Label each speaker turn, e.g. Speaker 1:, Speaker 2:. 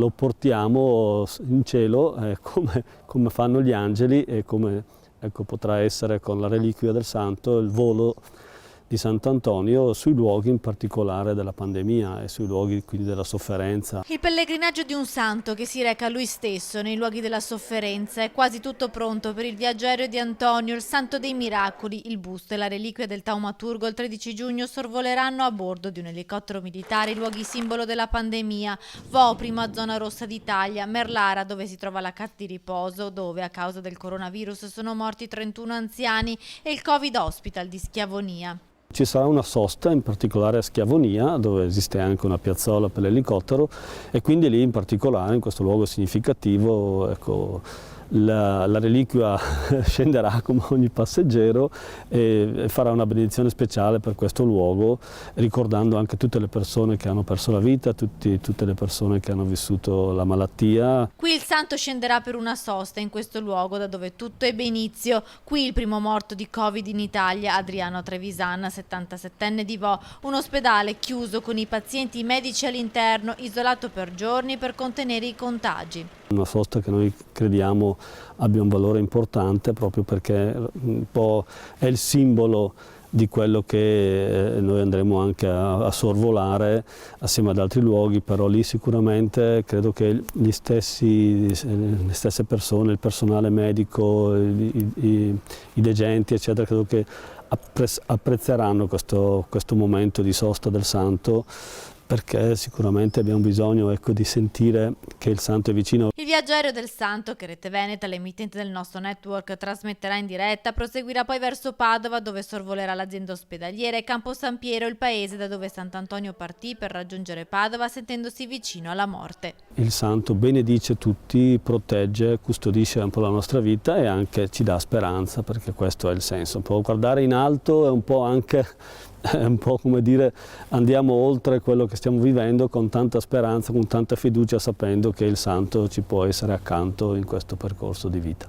Speaker 1: Lo portiamo in cielo come fanno gli angeli e come potrà essere con la reliquia del santo il volo di Sant'Antonio sui luoghi in particolare della pandemia e sui luoghi quindi della sofferenza.
Speaker 2: Il pellegrinaggio di un santo che si reca lui stesso nei luoghi della sofferenza è quasi tutto pronto per il viaggio aereo di Antonio, il santo dei miracoli. Il busto e la reliquia del taumaturgo il 13 giugno sorvoleranno a bordo di un elicottero militare i luoghi simbolo della pandemia. Vo, prima zona rossa d'Italia, Merlara dove si trova la casa di riposo, dove a causa del coronavirus sono morti 31 anziani, e il Covid Hospital di Schiavonia.
Speaker 1: Ci sarà una sosta, in particolare a Schiavonia, dove esiste anche una piazzola per l'elicottero e quindi lì in particolare, in questo luogo significativo, la reliquia scenderà come ogni passeggero e farà una benedizione speciale per questo luogo, ricordando anche tutte le persone che hanno perso la vita, tutte le persone che hanno vissuto la malattia.
Speaker 2: Qui il santo scenderà per una sosta in questo luogo da dove tutto ebbe inizio. Qui il primo morto di Covid in Italia, Adriano Trevisan, 77enne di Vo, un ospedale chiuso con i pazienti medici all'interno, isolato per giorni per contenere i contagi.
Speaker 1: Una sosta che noi crediamo abbia un valore importante proprio perché un po' è il simbolo di quello che noi andremo anche a sorvolare assieme ad altri luoghi, però lì sicuramente credo che le stesse persone, il personale medico, i degenti eccetera, credo che apprezzeranno questo momento di sosta del santo, perché sicuramente abbiamo bisogno di sentire che il santo è vicino.
Speaker 2: Il viaggio aereo del santo, che Rete Veneta, l'emittente del nostro network, trasmetterà in diretta, proseguirà poi verso Padova, dove sorvolerà l'azienda ospedaliera, e Campo San Piero, il paese da dove Sant'Antonio partì per raggiungere Padova sentendosi vicino alla morte.
Speaker 1: Il santo benedice tutti, protegge, custodisce un po' la nostra vita e anche ci dà speranza, perché questo è il senso. Un po' guardare in alto è un po' anche come dire andiamo oltre quello che stiamo vivendo con tanta speranza, con tanta fiducia, sapendo che il santo ci può essere accanto in questo percorso di vita.